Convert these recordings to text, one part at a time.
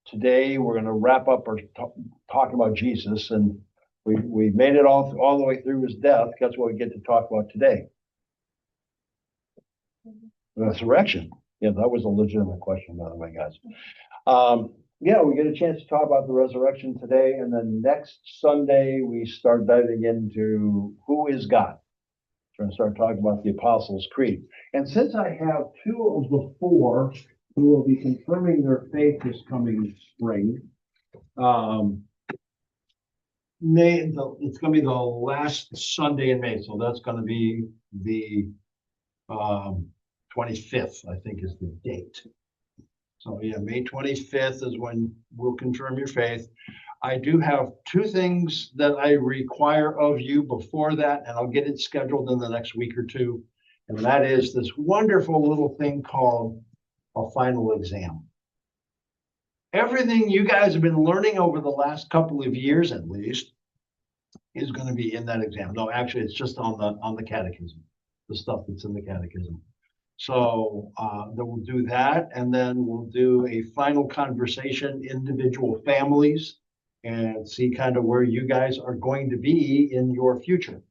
today we're going to wrap up our talk about Jesus, and we made it all the way through his death. That's what we get to talk about today. Resurrection. Yeah, that was a legitimate question, by the way, guys. Yeah, we get a chance to talk about the resurrection today, and then next Sunday we start diving into who is God. We're going to start talking about the Apostles' Creed. And since I have two of the four who will be confirming their faith this coming spring, it's going to be the last Sunday in May, so that's going to be the 25th, I think, is the date. So yeah, May 25th is when we'll confirm your faith. I do have two things that I require of you before that, and I'll get it scheduled in the next week or two. And that is this wonderful little thing called a final exam. Everything you guys have been learning over the last couple of years, at least, is going to be in that exam. No, actually, it's just on the catechism, the stuff that's in the catechism. So then we'll do that, and then we'll do a final conversation, individual families, and see kind of where you guys are going to be in your future,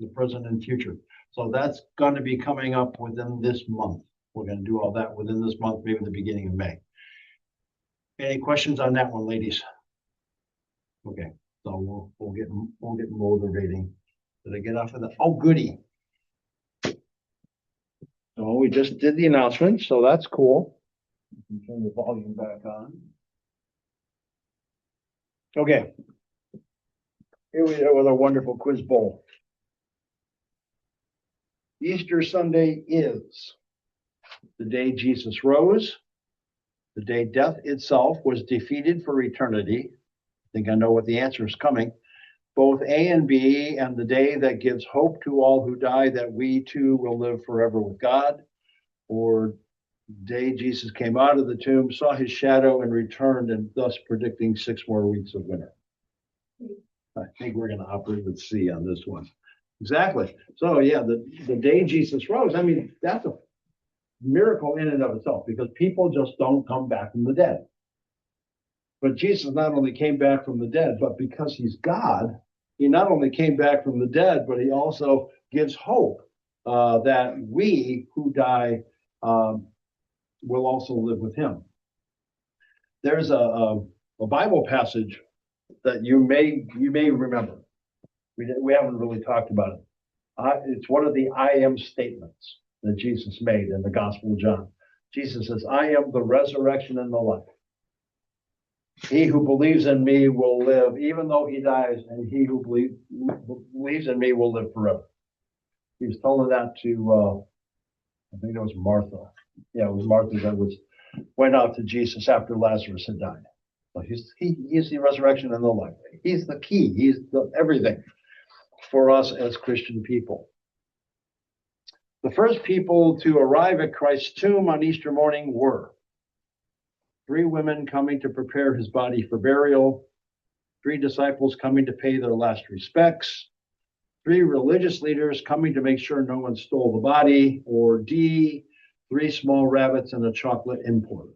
the present and future. So that's going to be coming up within this month. We're going to do all that within this month, maybe the beginning of May. Any questions on that one, ladies? Okay, so we'll get motivating. Did I get off of that? Oh, goody. So we just did the announcement, so that's cool. You can turn the volume back on. Okay. Here we are with our wonderful quiz bowl. Easter Sunday is the day Jesus rose, the day death itself was defeated for eternity. I think I know what the answer is coming. Both A and B, and the day that gives hope to all who die that we too will live forever with God, or the day Jesus came out of the tomb, saw his shadow, and returned, and thus predicting 6 more weeks of winter. I think we're going to operate with C on this one. Exactly. So yeah, the day Jesus rose, I mean, that's a miracle in and of itself, because people just don't come back from the dead. But Jesus not only came back from the dead, but because he's God, he not only came back from the dead, but he also gives hope that we who die will also live with him. There's a Bible passage that you may remember. We haven't really talked about it. It's one of the I am statements that Jesus made in the Gospel of John. Jesus says, I am the resurrection and the life. He who believes in me will live, even though he dies, and he who believes in me will live forever. He was telling that to, I think it was Martha. Yeah, it was Martha that went out to Jesus after Lazarus had died. So he's the resurrection and the life. He's the key. He's the everything for us as Christian people. The first people to arrive at Christ's tomb on Easter morning were 3 women coming to prepare his body for burial, 3 disciples coming to pay their last respects, 3 religious leaders coming to make sure no one stole the body, or D, 3 small rabbits and a chocolate importer.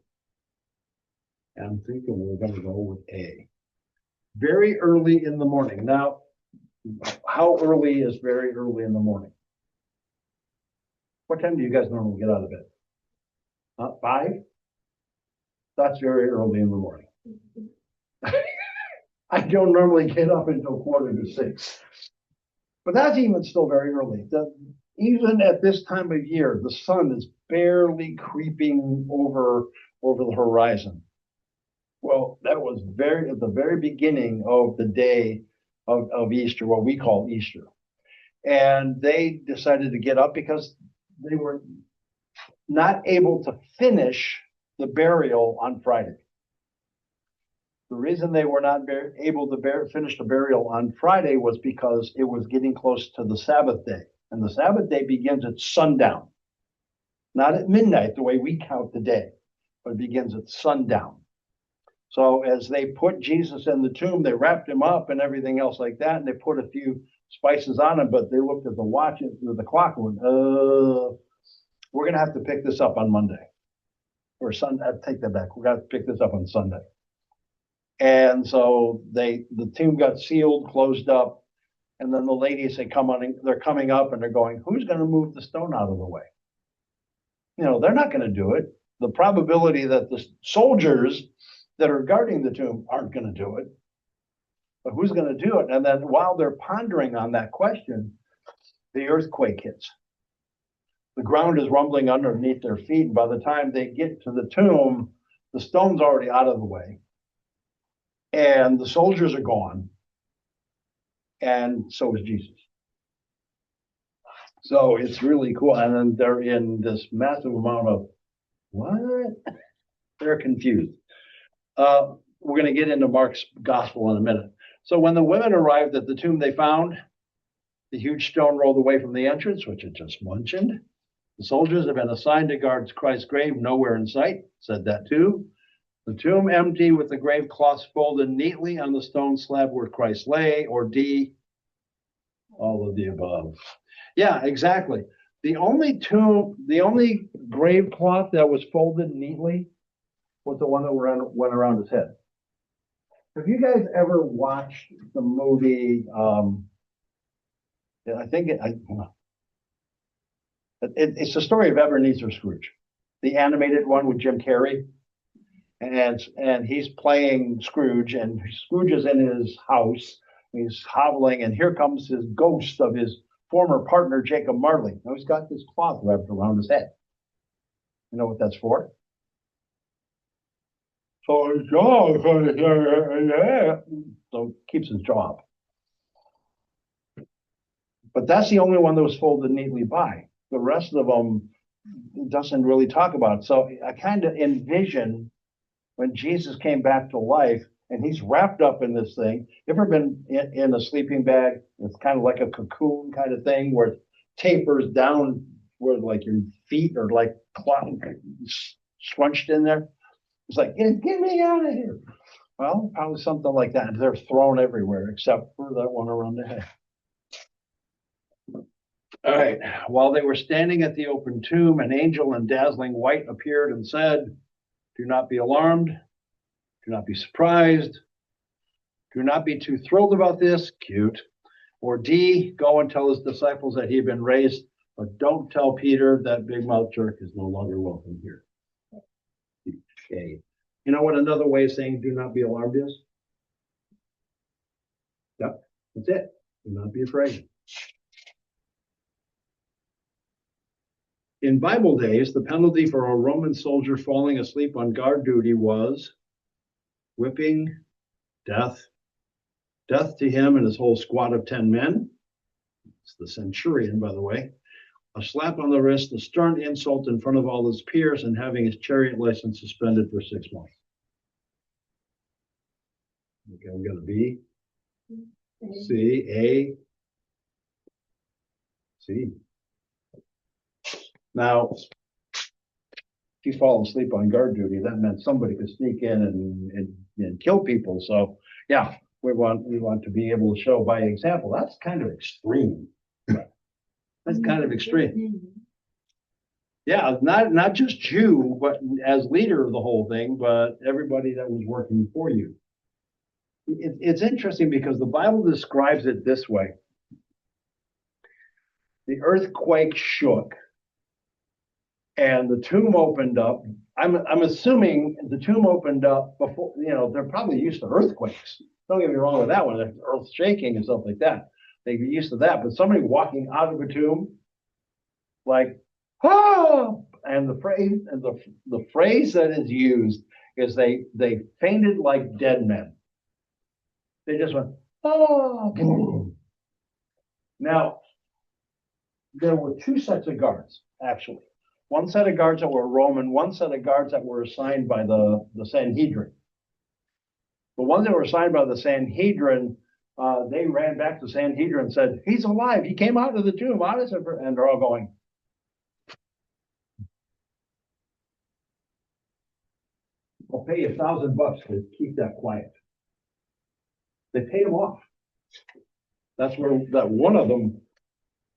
And I'm thinking we're going to go with A. Very early in the morning. Now, how early is very early in the morning? What time do you guys normally get out of bed? 5? That's very early in the morning. I don't normally get up until 5:45. But that's even still very early. Even at this time of year, the sun is barely creeping over the horizon. Well, that was at the very beginning of the day of Easter, what we call Easter. And they decided to get up because they were not able to finish the burial on Friday. The reason they were not able to finish the burial on Friday was because it was getting close to the Sabbath day. And the Sabbath day begins at sundown. Not at midnight, the way we count the day, but it begins at sundown. So as they put Jesus in the tomb, they wrapped him up and everything else like that, and they put a few spices on him, but they looked at the watch, at the clock, and went, we're going to have to pick this up on Monday. Or Sunday, I take that back. We're going to have to pick this up on Sunday. And so the tomb got sealed, closed up, and then the ladies say, come on, they're coming up and they're going, who's going to move the stone out of the way? They're not going to do it. The probability that the soldiers that are guarding the tomb aren't going to do it, but who's going to do it? And then while they're pondering on that question, the earthquake hits. The ground is rumbling underneath their feet. And by the time they get to the tomb, the stone's already out of the way. And the soldiers are gone. And so is Jesus. So it's really cool. And then they're in this massive amount of what? They're confused. We're going to get into Mark's gospel in a minute. So when the women arrived at the tomb, they found the huge stone rolled away from the entrance, which I just mentioned. The soldiers have been assigned to guard Christ's grave, nowhere in sight. Said that too. The tomb empty with the grave cloths folded neatly on the stone slab where Christ lay, or D, all of the above. Yeah, exactly. The only grave cloth that was folded neatly was the one that went around his head. Have you guys ever watched the movie? It's the story of Ebenezer Scrooge, the animated one with Jim Carrey, and he's playing Scrooge, and Scrooge is in his house. He's hobbling, and here comes his ghost of his former partner, Jacob Marley. Now he's got this cloth wrapped around his head. You know what that's for? So his jaw, so keeps his jaw up. But that's the only one that was folded neatly by. The rest of them doesn't really talk about it. So I kind of envision when Jesus came back to life and he's wrapped up in this thing. You ever been in a sleeping bag? It's kind of like a cocoon kind of thing where it tapers down where like your feet are like scrunched in there. It's like, get me out of here. Well, probably something like that. They're thrown everywhere except for that one around the head. All right. While they were standing at the open tomb, an angel in dazzling white appeared and said, do not be alarmed. Do not be surprised. Do not be too thrilled about this. Cute. Or D, go and tell his disciples that he had been raised, but don't tell Peter that big mouth jerk is no longer welcome here. Okay. You know what another way of saying do not be alarmed is? Yep, that's it. Do not be afraid. In Bible days, the penalty for a Roman soldier falling asleep on guard duty was whipping, death to him and his whole squad of 10 men. It's the centurion, by the way. A slap on the wrist, a stern insult in front of all his peers, and having his chariot license suspended for 6 months. Okay, we got a B, C, A, C. Now, if you fall asleep on guard duty, that meant somebody could sneak in and kill people. So, yeah, we want to be able to show by example. That's kind of extreme. That's kind of extreme. Yeah, not just you, but as leader of the whole thing, but everybody that was working for you. It's interesting because the Bible describes it this way. The earthquake shook and the tomb opened up. I'm assuming the tomb opened up before, they're probably used to earthquakes. Don't get me wrong with that one, the earth shaking and stuff like that. They get used to that, but somebody walking out of a tomb, like, oh, and the phrase that is used is they fainted like dead men. They just went, oh, boom. Now, there were 2 sets of guards, actually. One set of guards that were Roman, one set of guards that were assigned by the Sanhedrin. The ones that were assigned by the Sanhedrin, they ran back to Sanhedrin and said, he's alive. He came out of the tomb. And they're all going. I'll pay you $1,000 to keep that quiet. They paid him off. That's where that one of them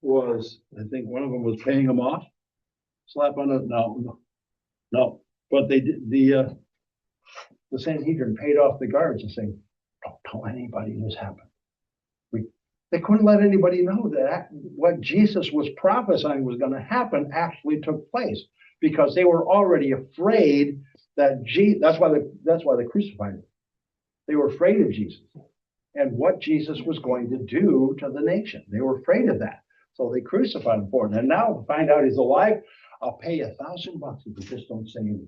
was, I think one of them was paying him off. Slap on it. No. But they did the Sanhedrin paid off the guards and saying, don't tell anybody this happened. They couldn't let anybody know that what Jesus was prophesying was going to happen actually took place, because they were already afraid that that's why they crucified him. They were afraid of Jesus and what Jesus was going to do to the nation. They were afraid of that. So they crucified him for it. And now to find out he's alive, I'll pay $1,000 if you just don't say anything.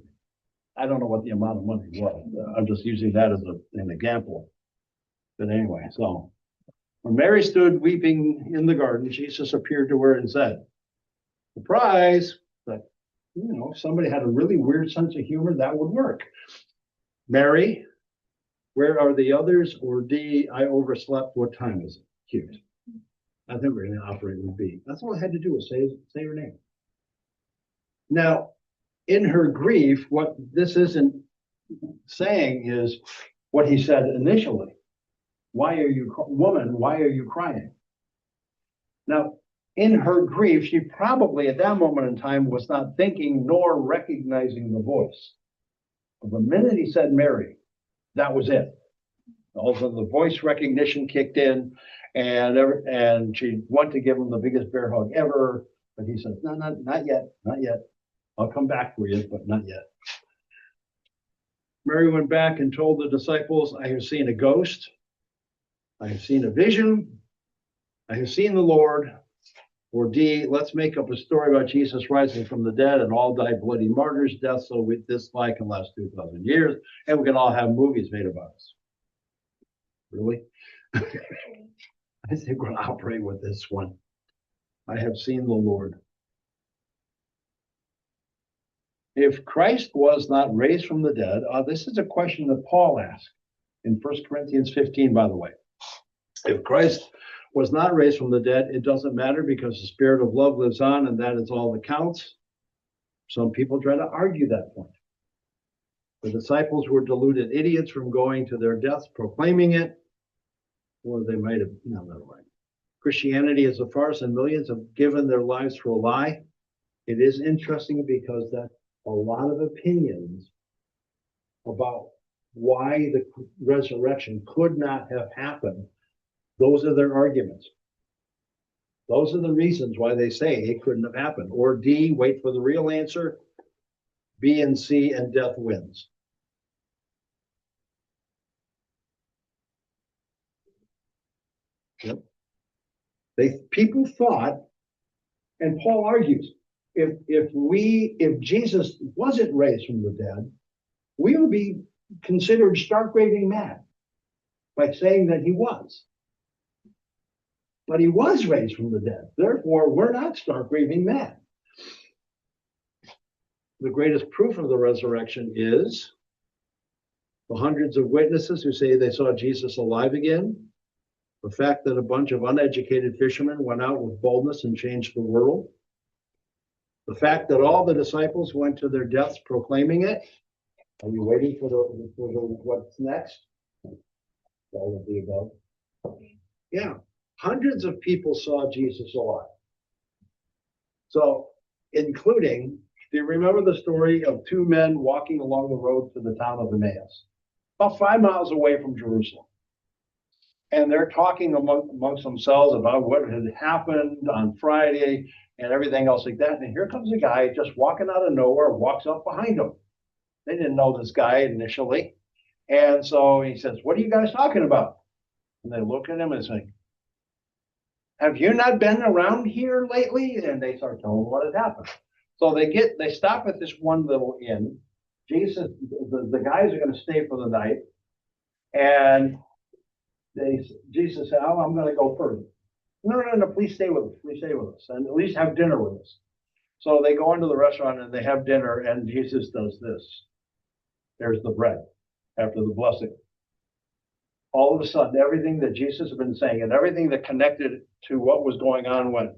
I don't know what the amount of money was. I'm just using that as an example. But anyway, so when Mary stood weeping in the garden, Jesus appeared to her and said, surprise, but if somebody had a really weird sense of humor, that would work. Mary, where are the others? Or D, I overslept. What time is it? Cute. I think we're going to operate with B. That's all I had to do was say her name. Now, in her grief, what this isn't saying is what he said initially. Why are you, woman, why are you crying? Now, in her grief, she probably at that moment in time was not thinking nor recognizing the voice. But the minute he said Mary, that was it. Also, the voice recognition kicked in, and she wanted to give him the biggest bear hug ever. But he said, no, not yet, not yet. I'll come back for you, but not yet. Mary went back and told the disciples, I have seen a ghost. I have seen a vision. I have seen the Lord. Or D, let's make up a story about Jesus rising from the dead and all died bloody martyrs' death, so with this lie can last 2,000 years, and we can all have movies made about us. Really? I think we'll operate with this one. I have seen the Lord. If Christ was not raised from the dead, this is a question that Paul asked in 1 Corinthians 15, by the way. If Christ was not raised from the dead, it doesn't matter because the spirit of love lives on, and that is all that counts. Some people try to argue that point. The disciples were deluded idiots from going to their deaths proclaiming it, or they might have, no, never mind. Christianity is a farce, and millions have given their lives for a lie. It is interesting because that a lot of opinions about why the resurrection could not have happened, those are their arguments. Those are the reasons why they say it couldn't have happened. Or D, wait for the real answer. B and C, and death wins. Yep. People thought, and Paul argues, if Jesus wasn't raised from the dead, we would be considered stark raving mad by saying that he was. But he was raised from the dead. Therefore, we're not stark raving mad. The greatest proof of the resurrection is the hundreds of witnesses who say they saw Jesus alive again. The fact that a bunch of uneducated fishermen went out with boldness and changed the world. The fact that all the disciples went to their deaths proclaiming it. Are you waiting for the what's next? All of the above. Yeah, hundreds of people saw Jesus alive. So, including, do you remember the story of two men walking along the road to the town of Emmaus, about 5 miles away from Jerusalem? And they're talking amongst themselves about what had happened on Friday and everything else like that. And here comes a guy just walking out of nowhere, walks up behind them. They didn't know this guy initially. And so he says, what are you guys talking about? And they look at him and say, have you not been around here lately? And they start telling him what had happened. So they stop at this one little inn. Jesus, the guys are going to stay for the night. And Jesus said, oh, I'm going to go first. No, please stay with us. Please stay with us. And at least have dinner with us. So they go into the restaurant and they have dinner, and Jesus does this. There's the bread after the blessing. All of a sudden, everything that Jesus had been saying and everything that connected to what was going on went,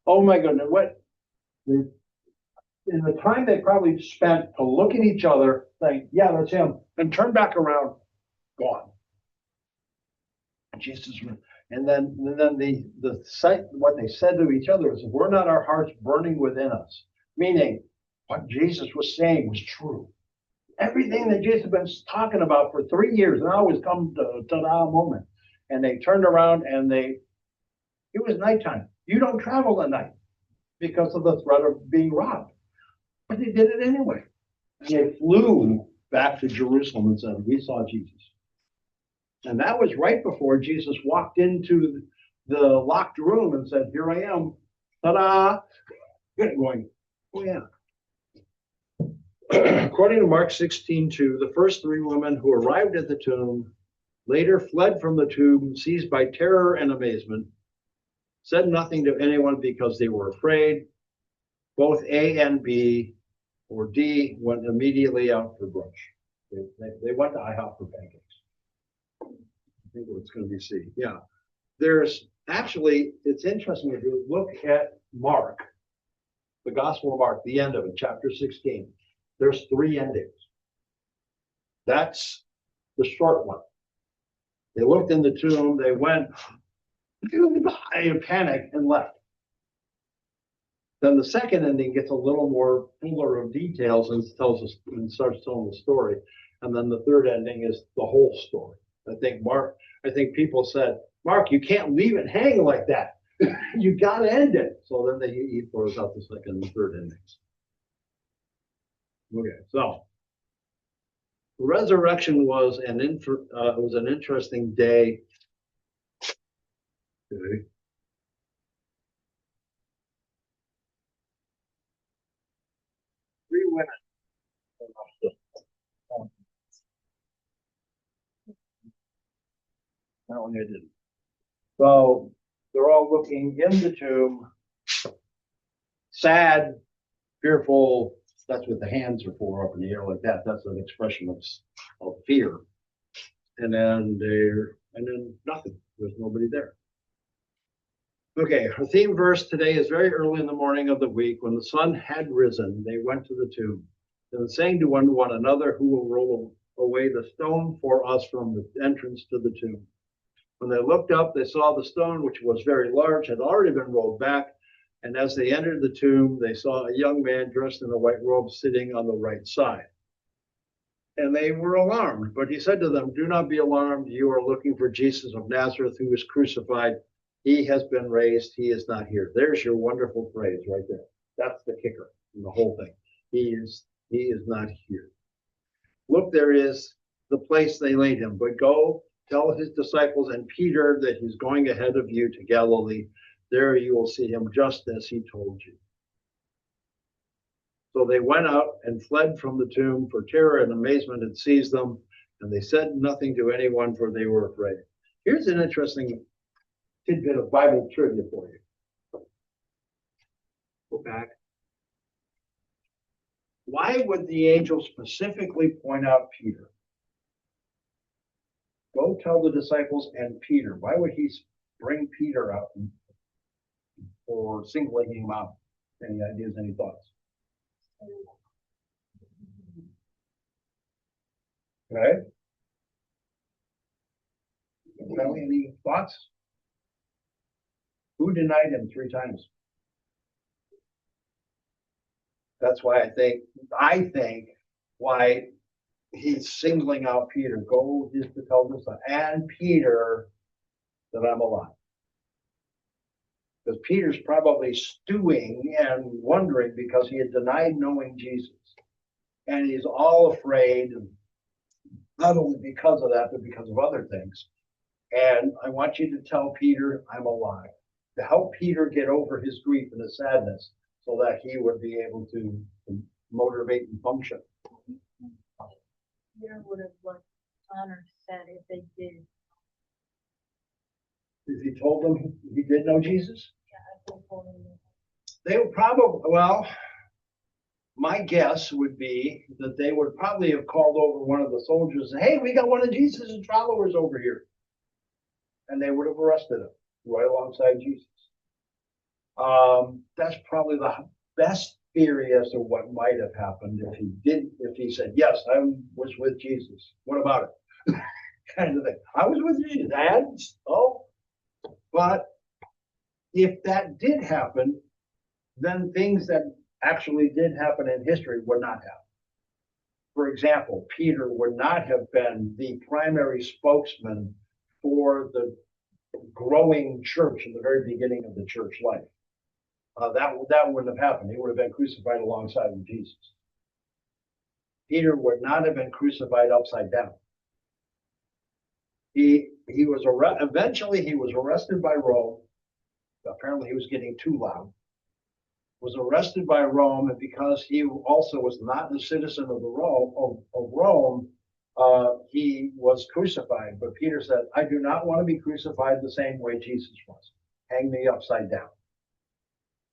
oh my goodness, what? In the time they probably spent to look at each other, saying, yeah, that's him, and turn back around, gone. Jesus, and then the sight, what they said to each other is, "Were not our hearts burning within us?" Meaning, what Jesus was saying was true. Everything that Jesus has been talking about for 3 years, and always come to ta-da moment. And they turned around and it was nighttime. You don't travel at night because of the threat of being robbed. But they did it anyway. And they flew back to Jerusalem and said, we saw Jesus. And that was right before Jesus walked into the locked room and said, here I am. Ta-da! Going, oh yeah. According to Mark 16:2, the first three women who arrived at the tomb later fled from the tomb, seized by terror and amazement, said nothing to anyone because they were afraid. Both A and B or D went immediately out for brunch. They went to IHOP for pancakes. I think it's going to be C. Yeah. There's actually, it's interesting if you look at Mark, the Gospel of Mark, the end of it, chapter 16, there's 3 endings. That's the short one. They looked in the tomb, they went in panic and left. Then the second ending gets a little more fuller of details and tells us and starts telling the story. And then the third ending is the whole story. I think people said, Mark, you can't leave it hang like that. You got to end it. So then he throws out the second and third endings. Okay, so the resurrection was an interesting day. Okay. Three women. That one I didn't. So they're all looking in the tomb, sad, fearful. That's what the hands are for, up in the air like that. That's an expression of fear. And then nothing. There's nobody there. Okay, our theme verse today is very early in the morning of the week. When the sun had risen, they went to the tomb. Then saying to one another, who will roll away the stone for us from the entrance to the tomb? When they looked up, they saw the stone, which was very large, had already been rolled back. And as they entered the tomb, they saw a young man dressed in a white robe sitting on the right side. And they were alarmed. But he said to them, do not be alarmed. You are looking for Jesus of Nazareth, who was crucified. He has been raised. He is not here. There's your wonderful phrase right there. That's the kicker in the whole thing. He is not here. Look, there is the place they laid him. But go tell his disciples and Peter that he's going ahead of you to Galilee. There you will see him just as he told you. So they went out and fled from the tomb, for terror and amazement had seized them, and they said nothing to anyone, for they were afraid. Here's an interesting tidbit of Bible trivia for you. Go back. Why would the angel specifically point out Peter? Go tell the disciples and Peter. Why would he bring Peter out or singling him out? Any ideas, any thoughts? Okay. Any thoughts? Who denied him 3 times? That's why I think why he's singling out Peter. Go just to tell this and Peter that I'm alive. Because Peter's probably stewing and wondering because he had denied knowing Jesus. And he's all afraid, not only because of that, but because of other things. And I want you to tell Peter I'm alive, to help Peter get over his grief and his sadness so that he would be able to motivate and function. Peter would have what Connor said if they did. If he told them he did know Jesus? Yeah, I told him. They would probably, well, my guess would be that they would probably have called over one of the soldiers and, hey, we got one of Jesus' followers over here. And they would have arrested him right alongside Jesus. That's probably the best theory as to what might have happened if he said, yes, I was with Jesus. What about it? Kind of thing. I was with Jesus. And, but if that did happen, then things that actually did happen in history would not happen. For example, Peter would not have been the primary spokesman for the growing church in the very beginning of the church life. That wouldn't have happened. He would have been crucified alongside of Jesus. Peter would not have been crucified upside down. He was eventually he was arrested by Rome. Apparently he was getting too loud. Was arrested by Rome, and because he also was not a citizen of Rome, he was crucified. But Peter said, "I do not want to be crucified the same way Jesus was. Hang me upside down."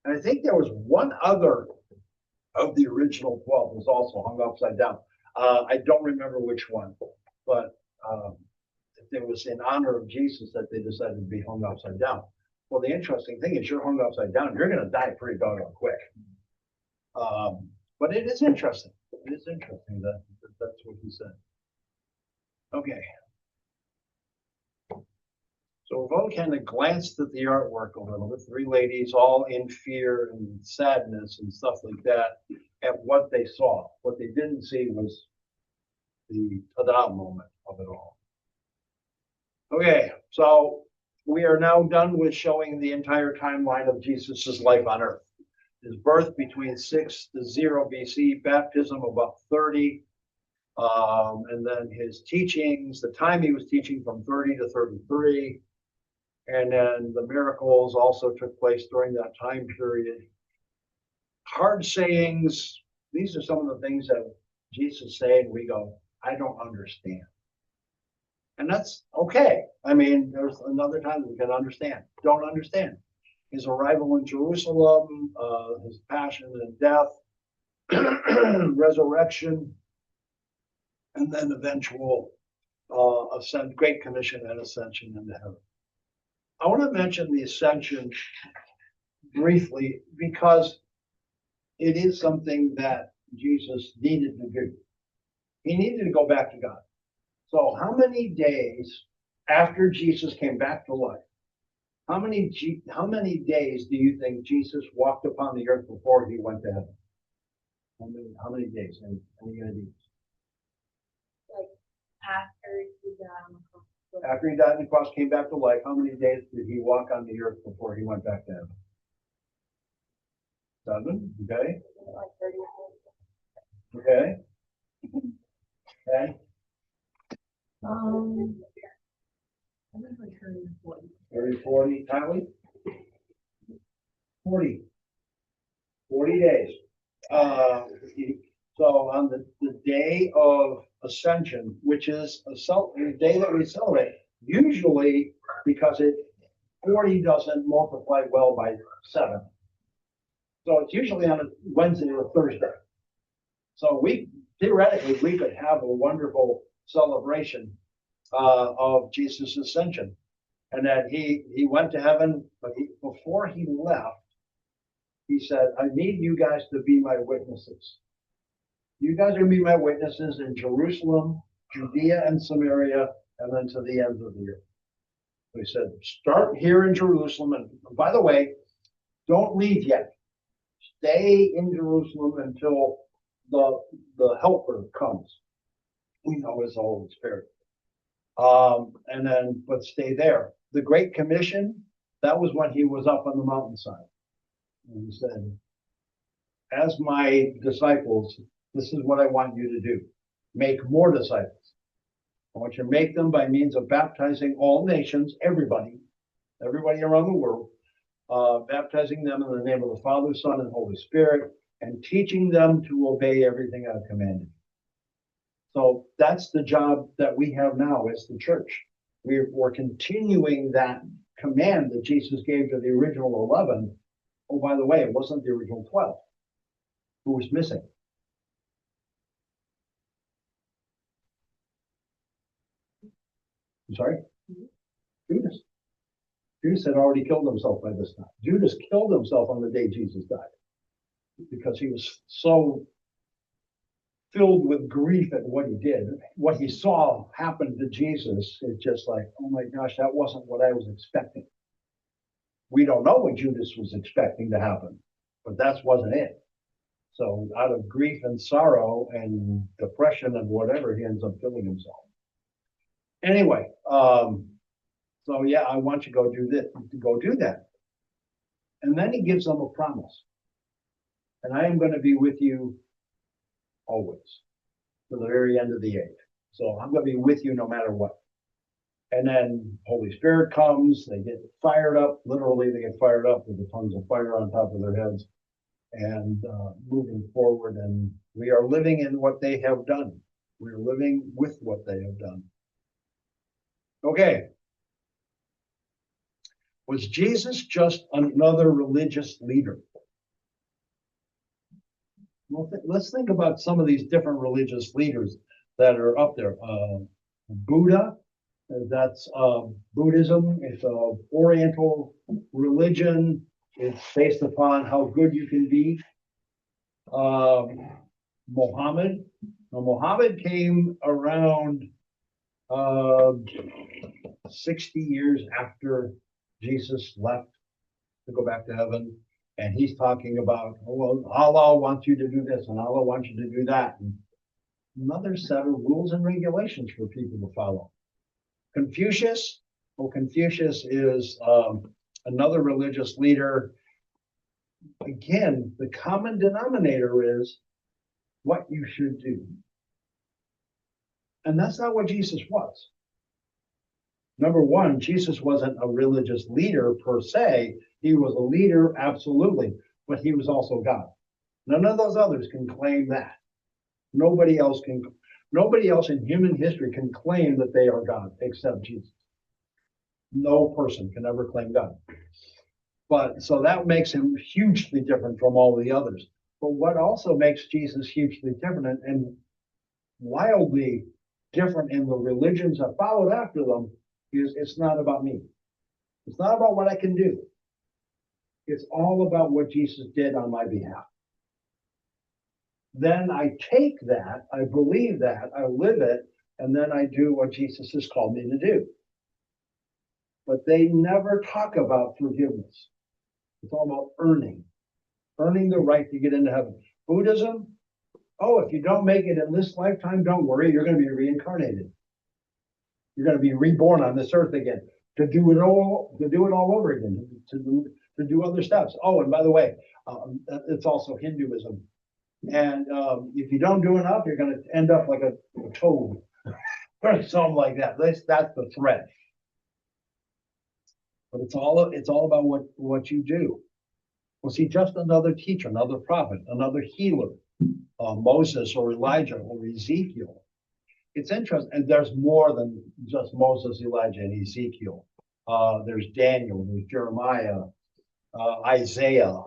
And I think there was one other of the original 12 was also hung upside down. I don't remember which one, but it was in honor of Jesus that they decided to be hung upside down. Well, the interesting thing is you're hung upside down, you're going to die pretty doggone quick. But it is interesting. It is interesting that that's what he said. Okay. So we've all kind of glanced at the artwork a little bit. Three ladies all in fear and sadness and stuff like that at what they saw. What they didn't see was the ta-da moment of it all. Okay, so we are now done with showing the entire timeline of Jesus's life on earth. His birth between 6 to 0 BC, baptism about 30, and then his teachings, the time he was teaching from 30 to 33, and then the miracles also took place during that time period. Hard sayings, these are some of the things that Jesus said, and we go, I don't understand. And that's okay. I mean, there's another time we can understand. Don't understand. His arrival in Jerusalem, his passion and death, resurrection, and then eventual Great Commission and ascension into heaven. I want to mention the ascension briefly because it is something that Jesus needed to do. He needed to go back to God. So how many days after Jesus came back to life, how many days do you think Jesus walked upon the earth before he went to heaven? How many days? Any ideas? Like after he died on the cross. After he died on the cross, came back to life, how many days did he walk on the earth before he went back to heaven? 7, okay? Like 30 or 40. Okay. Okay. I think like 30 or 40. 30, 40, Tylee? 40. 40 days. So on the day of Ascension, which is a day that we celebrate, usually because 40 doesn't multiply well by 7. So it's usually on a Wednesday or Thursday. So theoretically, we could have a wonderful celebration of Jesus' ascension. And that he went to heaven, but before he left, he said, I need you guys to be my witnesses. You guys are going to be my witnesses in Jerusalem, Judea, and Samaria, and then to the ends of the earth. So he said, start here in Jerusalem. And by the way, don't leave yet. Stay in Jerusalem until the helper comes. We know as the Holy Spirit. But stay there. The Great Commission, that was when he was up on the mountainside. And he said, as my disciples, this is what I want you to do. Make more disciples. I want you to make them by means of baptizing all nations, everybody around the world, baptizing them in the name of the Father, Son, and Holy Spirit, and teaching them to obey everything I've commanded. So that's the job that we have now as the church. We're continuing that command that Jesus gave to the original 11. Oh, by the way, it wasn't the original 12. Who was missing? I'm sorry? Judas. Judas had already killed himself by this time. Judas killed himself on the day Jesus died because he was so filled with grief at what he did. What he saw happen to Jesus is just like, oh my gosh, that wasn't what I was expecting. We don't know what Judas was expecting to happen, but that wasn't it. So out of grief and sorrow and depression and whatever, he ends up killing himself. Anyway, so yeah, I want you to go do this, to go do that. And then he gives them a promise. And I am going to be with you always to the very end of the age. So I'm going to be with you no matter what. And then Holy Spirit comes, they get fired up, literally they get fired up with the tongues of fire on top of their heads and moving forward. And we are living in what they have done. We're living with what they have done. Okay. Was Jesus just another religious leader? Well, let's think about some of these different religious leaders that are up there. Buddha, that's Buddhism. It's an Oriental religion. It's based upon how good you can be. Muhammad. Now, Muhammad came around 60 years after Jesus left to go back to heaven. And he's talking about, oh, well, Allah wants you to do this and Allah wants you to do that. And another set of rules and regulations for people to follow. Confucius, well, Confucius is another religious leader. Again, the common denominator is what you should do. And that's not what Jesus was. Number one, Jesus wasn't a religious leader per se. He was a leader, absolutely, but he was also God. None of those others can claim that. Nobody else in human history can claim that they are God except Jesus. No person can ever claim God. But so that makes him hugely different from all the others. But what also makes Jesus hugely different and wildly different in the religions that followed after them is it's not about me. It's not about what I can do. It's all about what Jesus did on my behalf. Then I take that, I believe that, I live it, and then I do what Jesus has called me to do. But they never talk about forgiveness. It's all about earning the right to get into heaven. Buddhism, oh, if you don't make it in this lifetime, don't worry, you're going to be reincarnated. You're going to be reborn on this earth again to do it all over again, to do other steps. Oh, and by the way, it's also Hinduism. And if you don't do enough, you're going to end up like a toad or something like that. That's the threat. But it's all about what you do. Was he just another teacher, another prophet, another healer, Moses or Elijah or Ezekiel? It's interesting, and there's more than just Moses, Elijah, and Ezekiel. There's Daniel, there's Jeremiah, Isaiah.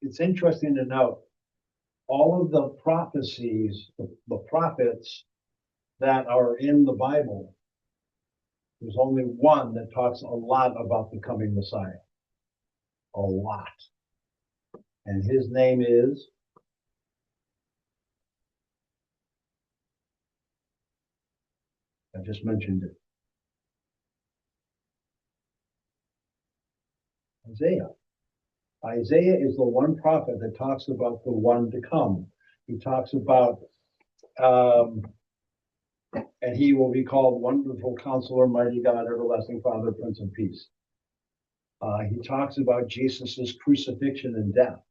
It's interesting to note all of the prophecies, the prophets that are in the Bible. There's only one that talks a lot about the coming Messiah. A lot. And his name is I just mentioned it. Isaiah. Isaiah is the one prophet that talks about the one to come. He talks about, and he will be called Wonderful Counselor, Mighty God, Everlasting Father, Prince of Peace. He talks about Jesus's crucifixion and death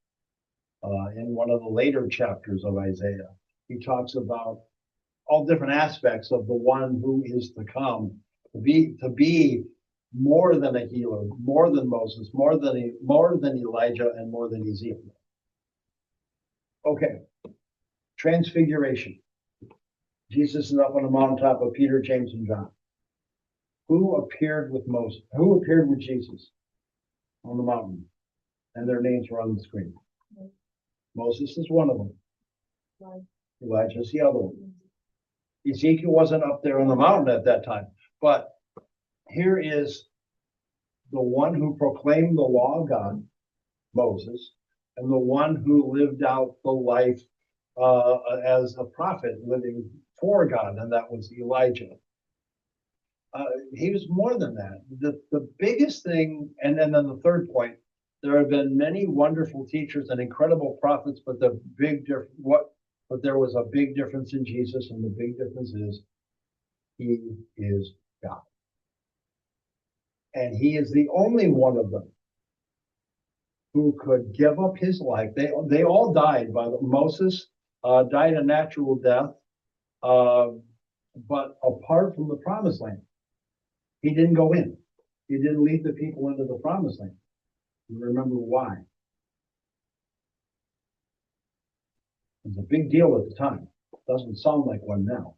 in one of the later chapters of Isaiah. He talks about all different aspects of the one who is to come, to be more than a healer, more than Moses, more than Elijah, and more than Ezekiel. Okay, transfiguration. Jesus is up on a mountaintop with Peter, James, and John. Who appeared with Moses? Who appeared with Jesus on the mountain? And their names were on the screen. Moses is one of them. Elijah is the other one. Ezekiel wasn't up there on the mountain at that time, but here is the one who proclaimed the law of God, Moses, and the one who lived out the life as a prophet living for God, and that was Elijah. He was more than that. The biggest thing, and then the third point, There have been many wonderful teachers and incredible prophets, but there was a big difference in Jesus, and the big difference is he is God. And he is the only one of them who could give up his life. They all died. Moses died a natural death, but apart from the promised land, he didn't go in. He didn't lead the people into the promised land. You remember why? It was a big deal at the time. Doesn't sound like one now.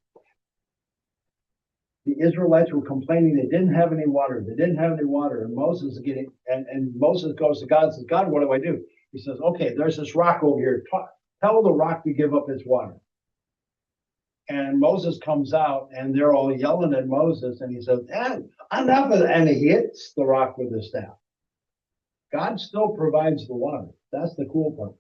The Israelites were complaining they didn't have any water. They didn't have any water. And Moses Moses goes to God and says, God, what do I do? He says, okay, there's this rock over here. Tell the rock to give up its water. And Moses comes out and they're all yelling at Moses. And he says, enough of that. And he hits the rock with his staff. God still provides the water. That's the cool part.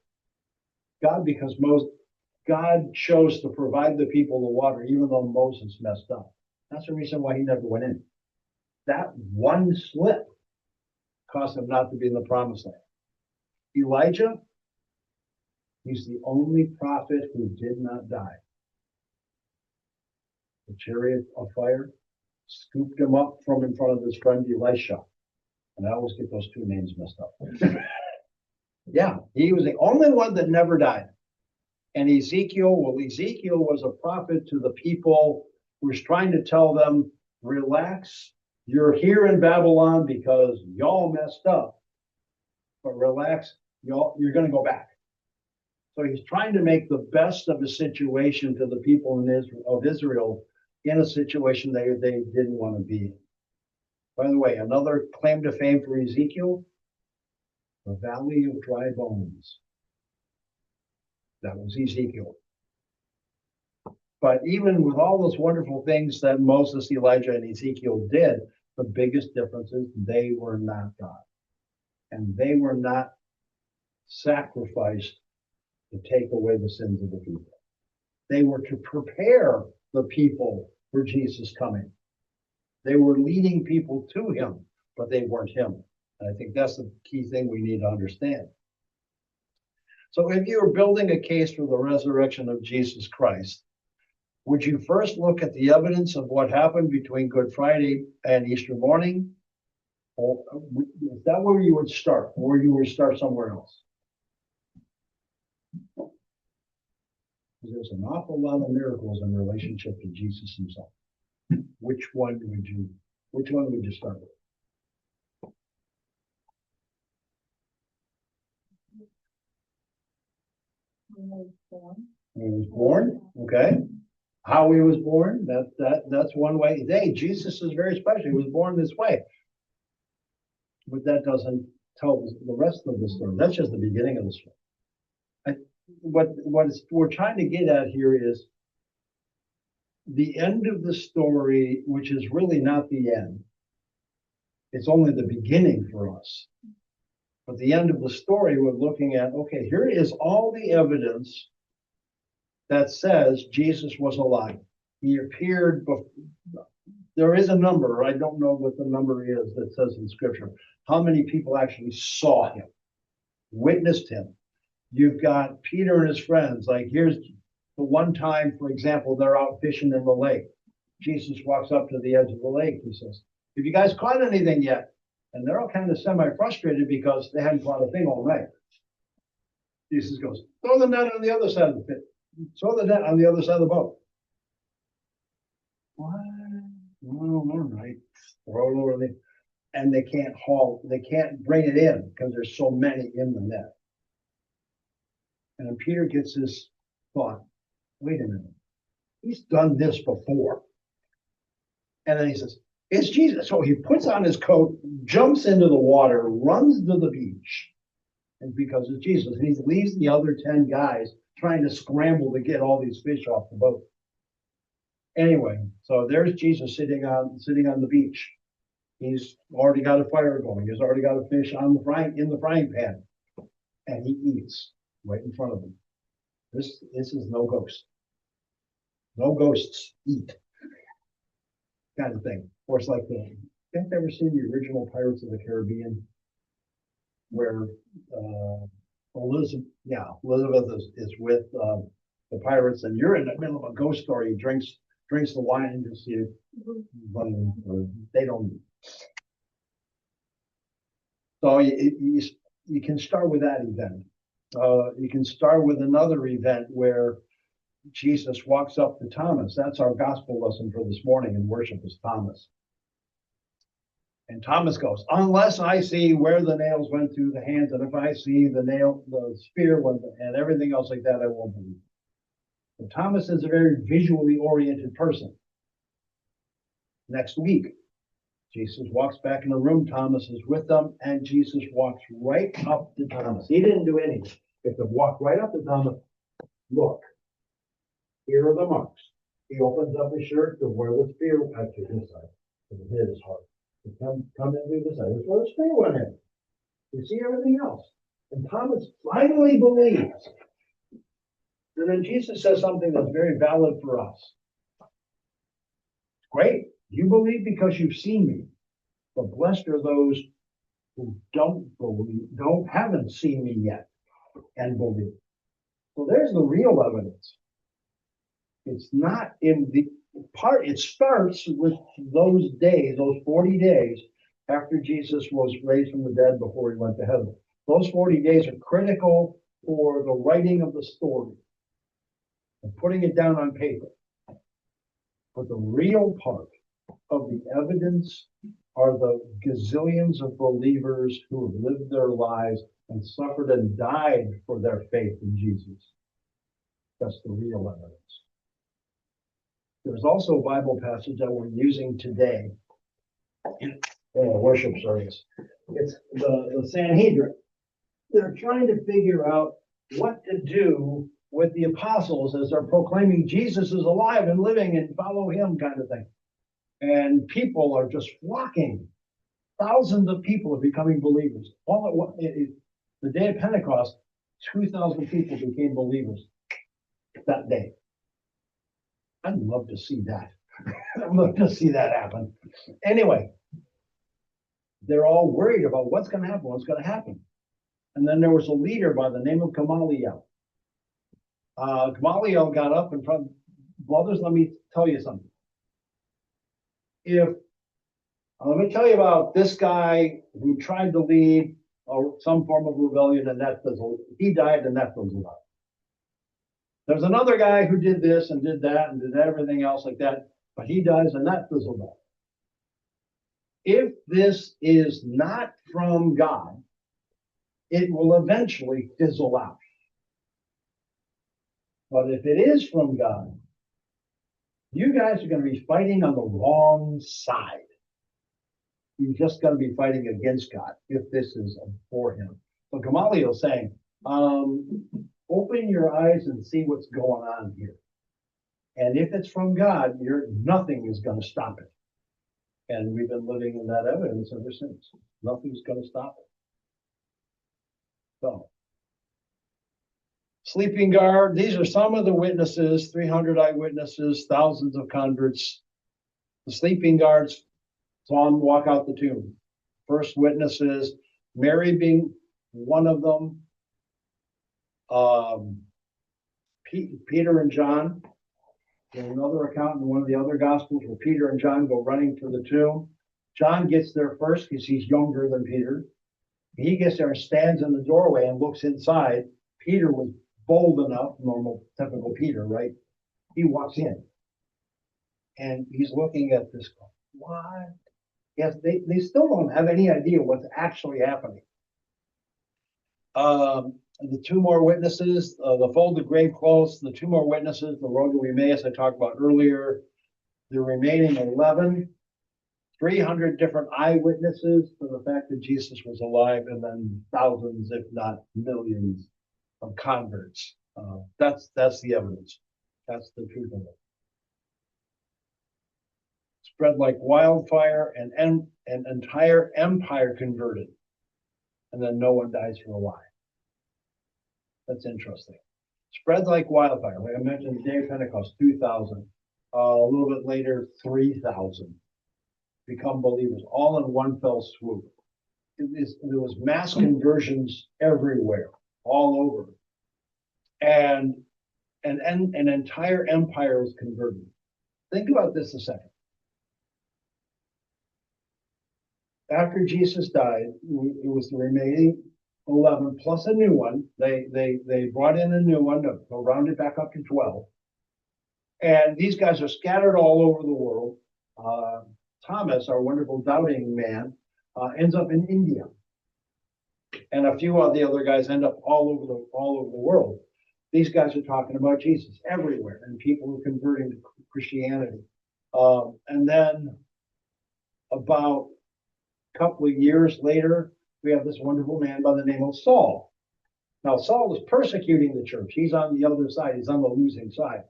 God chose to provide the people the water, even though Moses messed up. That's the reason why he never went in. That one slip cost him not to be in the promised land. Elijah, he's the only prophet who did not die. The chariot of fire scooped him up from in front of his friend Elisha. And I always get those two names messed up. Yeah, he was the only one that never died. And Ezekiel was a prophet to the people who was trying to tell them, relax, you're here in Babylon because y'all messed up. But relax, you're going to go back. So he's trying to make the best of the situation to the people of Israel in a situation they didn't want to be in. By the way, another claim to fame for Ezekiel, the valley of dry bones. That was Ezekiel. But even with all those wonderful things that Moses, Elijah, and Ezekiel did, the biggest difference is they were not God. And they were not sacrificed to take away the sins of the people. They were to prepare the people for Jesus coming. They were leading people to him, but they weren't him. And I think that's the key thing we need to understand. So if you were building a case for the resurrection of Jesus Christ, would you first look at the evidence of what happened between Good Friday and Easter morning? Or is that where you would start, or you would start somewhere else? There's an awful lot of miracles in relationship to Jesus himself. Which one would you start with? When he was born, okay. How he was born, that's one way. Hey, Jesus is very special. He was born this way. But that doesn't tell the rest of the story. That's just the beginning of the story. What we're trying to get at here is the end of the story, which is really not the end. It's only the beginning for us. But the end of the story, we're looking at, okay, here is all the evidence that says Jesus was alive. He appeared before. There is a number, I don't know what the number is that says in scripture, how many people actually saw him, witnessed him. You've got Peter and his friends, like here's the one time, for example, they're out fishing in the lake. Jesus walks up to the edge of the lake. He says, have you guys caught anything yet? And they're all kind of semi-frustrated because they hadn't caught a thing all night. Jesus goes, throw the net on the other side of the pit. Throw the net on the other side of the boat. What? Well, all right. Throw it over the, and they can't bring it in because there's so many in the net. And then Peter gets this thought, wait a minute, he's done this before. And then he says, it's Jesus. So he puts on his coat, jumps into the water, runs to the beach. And because it's Jesus, and he leaves the other 10 guys trying to scramble to get all these fish off the boat. Anyway, so there's Jesus sitting on the beach. He's already got a fire going. He's already got a fish in the frying pan. And he eats right in front of him. This is no ghost. No ghosts eat. Kind of thing. Or it's like have you ever seen the original Pirates of the Caribbean? where Elizabeth is with the pirates, and you're in the middle of a ghost story. He drinks the wine and just see it. They don't. So you can start with that event. You can start with another event where Jesus walks up to Thomas. That's our gospel lesson for this morning in worship is Thomas. And Thomas goes, unless I see where the nails went through the hands, and if I see the spear and everything else like that, I won't believe. So Thomas is a very visually oriented person. Next week, Jesus walks back in the room. Thomas is with them, and Jesus walks right up to Thomas. He didn't do anything. He just walked right up to Thomas. Look, here are the marks. He opens up his shirt to where the spear went to his side, to his heart. Come in through the side. That's where the spear went in. You see everything else. And Thomas finally believes. And then Jesus says something that's very valid for us. Great. You believe because you've seen me. But blessed are those who haven't seen me yet and believe. So there's the real evidence. It's not in the part, it starts with those days, those 40 days after Jesus was raised from the dead before he went to heaven. Those 40 days are critical for the writing of the story and putting it down on paper. But the real part of the evidence are the gazillions of believers who have lived their lives and suffered and died for their faith in Jesus. That's the real evidence. There's also a Bible passage that we're using today in a worship service. It's the Sanhedrin. They're trying to figure out what to do with the apostles as they're proclaiming Jesus is alive and living and follow him kind of thing. And people are just flocking. Thousands of people are becoming believers. All at once, the day of Pentecost, 2,000 people became believers that day. I'd love to see that. I'd love to see that happen. Anyway, they're all worried about what's going to happen. And then there was a leader by the name of Gamaliel. Gamaliel got up in front. Brothers, let me tell you something. Let me tell you about this guy who tried to lead some form of rebellion, and that fizzled. He died, and that fizzled out. There's another guy who did this and did that and did everything else like that, but he dies, and that fizzled out. If this is not from God, it will eventually fizzle out. But if it is from God, you guys are going to be fighting on the wrong side. You're just going to be fighting against God if this is for him. So Gamaliel is saying, open your eyes and see what's going on here. And if it's from God, nothing is going to stop it. And we've been living in that evidence ever since. Nothing's going to stop it. So, sleeping guard, these are some of the witnesses, 300 eyewitnesses, thousands of converts. The sleeping guards saw him walk out the tomb. First witnesses, Mary being one of them, Peter and John. There's another account in one of the other gospels where Peter and John go running to the tomb. John gets there first because he's younger than Peter. He gets there and stands in the doorway and looks inside. Peter was bold enough, normal, typical Peter, right? He walks in and he's looking at this. What? Yes, they still don't have any idea what's actually happening. The two more witnesses, the folded grave clothes, the two more witnesses, the road to Emmaus I talked about earlier, the remaining 11, 300 different eyewitnesses to the fact that Jesus was alive, and then thousands, if not millions, of converts. That's the evidence. That's the truth of it. Spread like wildfire, and an entire empire converted, and then no one dies for a while. That's interesting. Spread like wildfire. Like I mentioned, the day of Pentecost, 2,000. A little bit later, 3,000 become believers, all in one fell swoop. there was mass conversions everywhere, all over. And an entire empire was converted. Think about this a second. After Jesus died, it was the remaining 11 plus a new one. They brought in a new one to round it back up to 12. And these guys are scattered all over the world. Thomas, our wonderful doubting man, ends up in India. And a few of the other guys end up all over the world. These guys are talking about Jesus everywhere, and people are converting to Christianity. And then about a couple of years later, we have this wonderful man by the name of Saul. Now, Saul was persecuting the church. He's on the other side. He's on the losing side.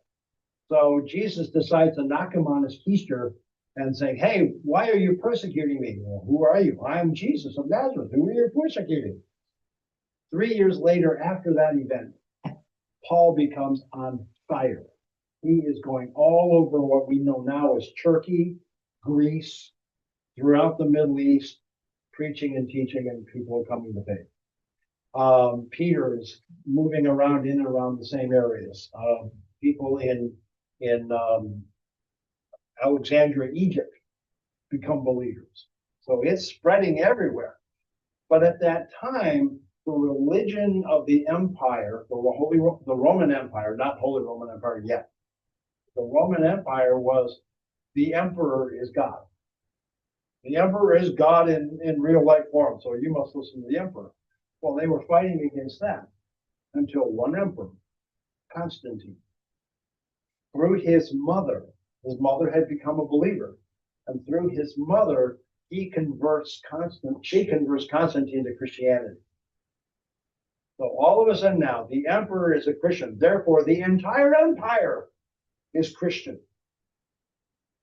So Jesus decides to knock him on his keister and say, hey, why are you persecuting me? Well, who are you? I am Jesus of Nazareth. Who are you persecuting? 3 years later, after that event, Paul becomes on fire. He is going all over what we know now as Turkey, Greece, throughout the Middle East, preaching and teaching, and people are coming to faith. Peter is moving around in and around the same areas. People in Alexandria, Egypt, become believers. So it's spreading everywhere. But at that time, the religion of the empire, the Roman Empire, not Holy Roman Empire yet, the Roman Empire was the emperor is God. The emperor is God in real life form, so you must listen to the emperor. Well, they were fighting against that until one emperor, Constantine, through his mother had become a believer, and through his mother, she converts Constantine to Christianity. So all of a sudden now, the emperor is a Christian. Therefore, the entire empire is Christian.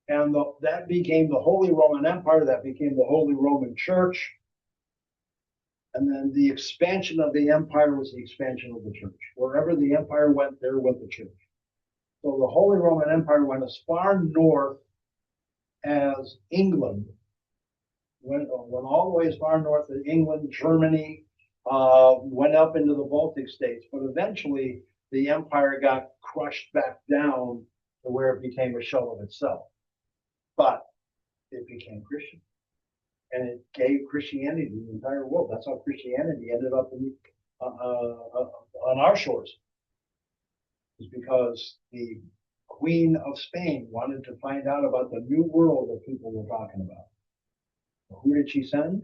And that became the Holy Roman Empire. That became the Holy Roman Church. And then the expansion of the empire was the expansion of the church. Wherever the empire went, there went the church. So the Holy Roman Empire went as far north as England, went all the way as far north as England, Germany, went up into the Baltic states. But eventually, the empire got crushed back down to where it became a shell of itself. But it became Christian. And it gave Christianity to the entire world. That's how Christianity ended up on our shores. It's because the Queen of Spain wanted to find out about the new world that people were talking about. So who did she send?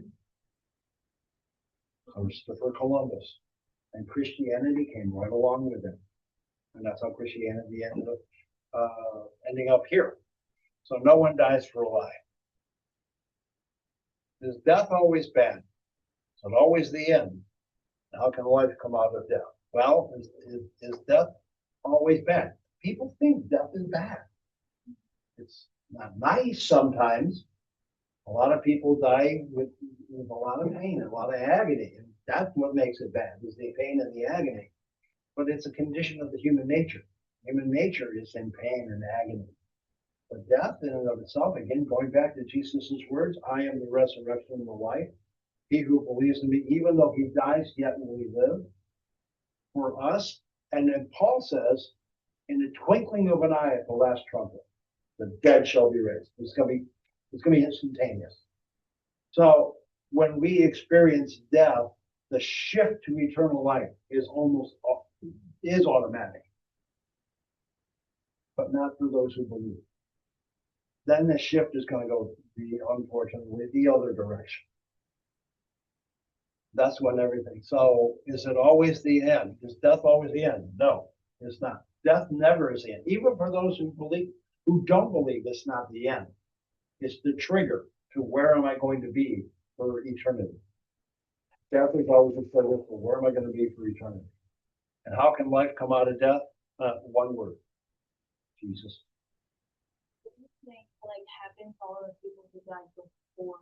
Christopher Columbus. And Christianity came right along with him. And that's how Christianity ending up here. So no one dies for a lie. Is death always bad? Is it always the end? How can life come out of death? Well, is death always bad? People think death is bad. It's not nice sometimes. A lot of people die with a lot of pain, a lot of agony. And that's what makes it bad, is the pain and the agony. But it's a condition of the human nature. Human nature is in pain and agony. But death in and of itself, again, going back to Jesus' words, I am the resurrection and the life. He who believes in me, even though he dies, yet will he live. For us, and then Paul says, in the twinkling of an eye at the last trumpet, the dead shall be raised. It's going to be instantaneous. So when we experience death, the shift to eternal life is automatic, but not for those who believe. Then the shift is going to go, unfortunately, the other direction. That's when everything. So is it always the end? Is death always the end? No, it's not. Death never is the end. Even for those who don't believe, it's not the end. It's the trigger to where am I going to be for eternity. Death is always a trigger for where am I going to be for eternity. And how can life come out of death? One word: Jesus. Like happen to all the people who died before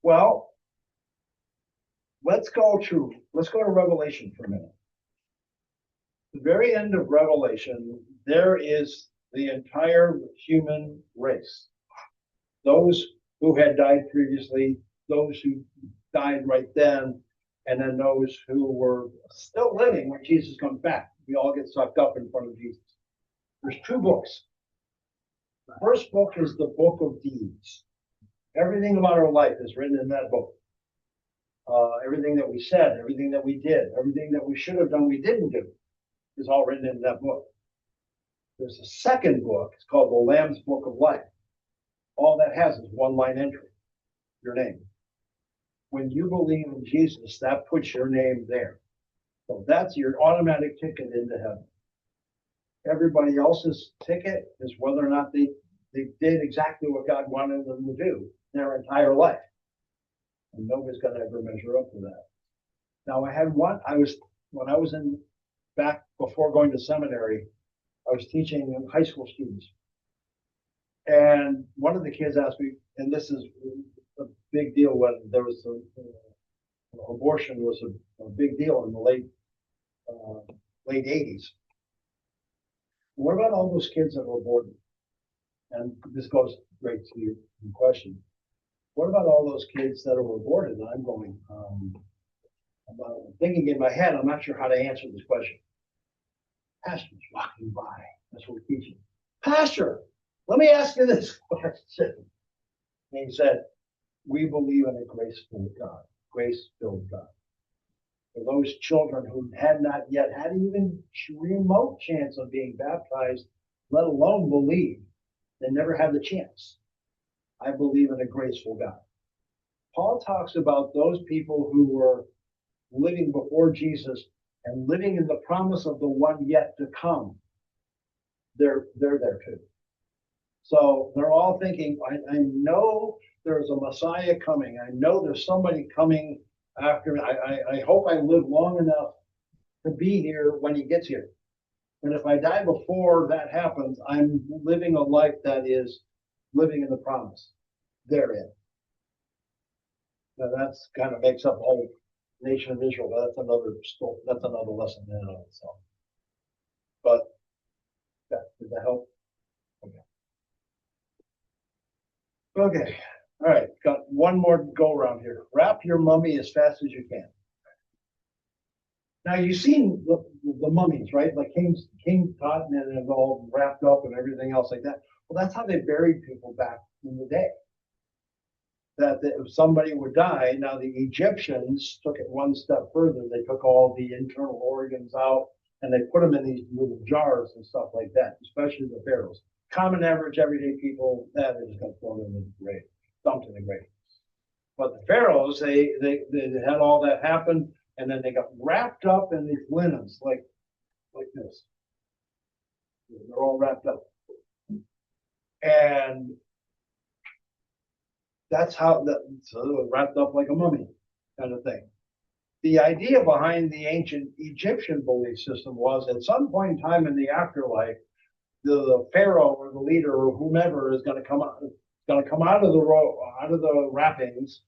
Well, let's go to Revelation for a minute. The very end of Revelation, there is the entire human race. Those who had died previously, those who died right then, and then those who were still living when Jesus comes back. We all get sucked up in front of Jesus. There's two books. The first book is the book of deeds. Everything about our life is written in that book. Everything that we said, everything that we did, everything that we should have done, we didn't do, is all written in that book. There's a second book. It's called the Lamb's Book of Life. All that has is one line entry, your name. When you believe in Jesus, that puts your name there. So that's your automatic ticket into heaven. Everybody else's ticket is whether or not they did exactly what God wanted them to do their entire life. And nobody's going to ever measure up to that. Now, when I was back before going to seminary, I was teaching high school students. And one of the kids asked me, and this is a big deal when there was abortion was a big deal in the late 80s. What about all those kids that were aborted? And this goes right to your question. What about all those kids that were aborted? And I'm going, I'm thinking in my head, I'm not sure how to answer this question. Pastor's walking by. That's what we're teaching. Pastor, let me ask you this question. And he said, we believe in a grace-filled God, grace-filled God. For those children who had not yet had even remote chance of being baptized, let alone believe, they never had the chance. I believe in a graceful God. Paul talks about those people who were living before Jesus and living in the promise of the one yet to come. They're there too. So they're all thinking, I know there's a Messiah coming. I know there's somebody coming after me. I hope I live long enough to be here when he gets here. And if I die before that happens, I'm living a life that is living in the promise therein. Now that's kind of makes up the whole nation of Israel, but that's another story. That's another lesson in and of itself. But did that help? Okay. All right. Got one more go around here. Wrap your mummy as fast as you can. Now you've seen the mummies, right? Like King Tut, and it's all wrapped up and everything else like that. Well, that's how they buried people back in the day. That if somebody would die, now the Egyptians took it one step further. They took all the internal organs out and they put them in these little jars and stuff like that, especially the pharaohs. Common average everyday people, that is going to throw them in the grave, dumped in the grave. But the pharaohs, they had all that happen, and then they got wrapped up in these linens like this. They're all wrapped up. And that's how so they were wrapped up like a mummy kind of thing. The idea behind the ancient Egyptian belief system was at some point in time in the afterlife, the pharaoh or the leader or whomever is going to come out of the wrappings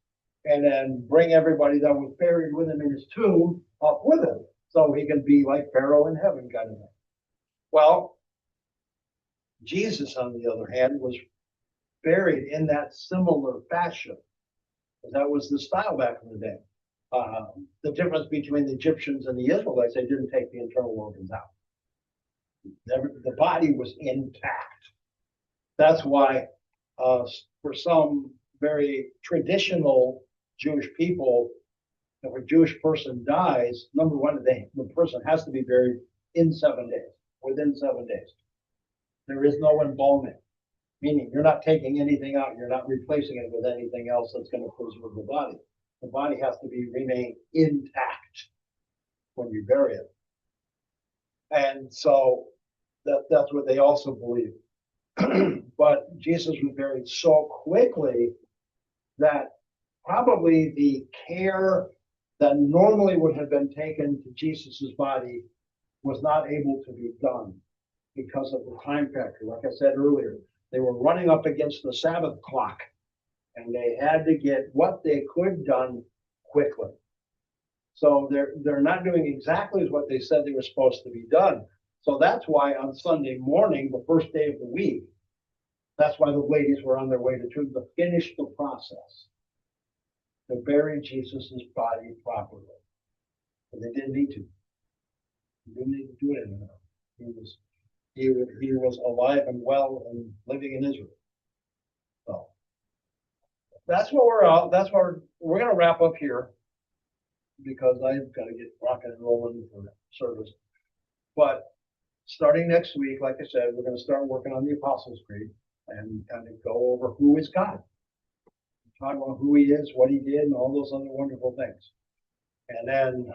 and then bring everybody that was buried with him in his tomb up with him, so he can be like Pharaoh in heaven kind of thing. Well, Jesus, on the other hand, was buried in that similar fashion. That was the style back in the day. The difference between the Egyptians and the Israelites, they didn't take the internal organs out. The body was intact. That's why for some very traditional Jewish people, if a Jewish person dies, number one, the person has to be buried in 7 days, within 7 days. There is no embalming, meaning you're not taking anything out, you're not replacing it with anything else that's going to preserve the body. The body has to remain intact when you bury it. And so that's what they also believe. But Jesus was buried so quickly that probably the care that normally would have been taken to Jesus's body was not able to be done because of the time factor. Like I said earlier, they were running up against the Sabbath clock, and they had to get what they could done quickly. So they're not doing exactly what they said they were supposed to be done. So that's why on Sunday morning, the first day of the week, That's why the ladies were on their way to finish the process, to bury Jesus's body properly. But they didn't need to. They didn't need to do it anymore. He was alive and well and living in Israel. So that's what we're out. That's what we're going to wrap up here because I've got to get rocking and rolling for service. But starting next week, like I said, we're going to start working on the Apostles' Creed and kind of go over who is God. Talk about who he is, what he did, and all those other wonderful things. And then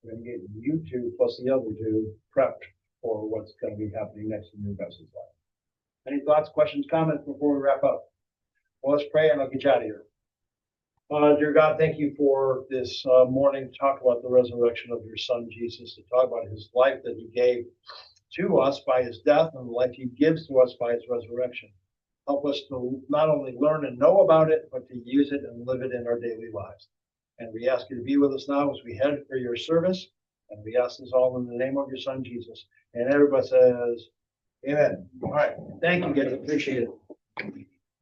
we're going to get you two plus the other two prepped for what's going to be happening next in your guys' life. Any thoughts, questions, comments before we wrap up? Well, let's pray and I'll get you out of here. Dear God, thank you for this morning to talk about the resurrection of your son, Jesus, to talk about his life that he gave to us by his death and the life he gives to us by his resurrection. Help us to not only learn and know about it, but to use it and live it in our daily lives. And we ask you to be with us now as we head for your service. And we ask this all in the name of your son, Jesus. And everybody says, amen. All right. Thank you, guys. Appreciate it.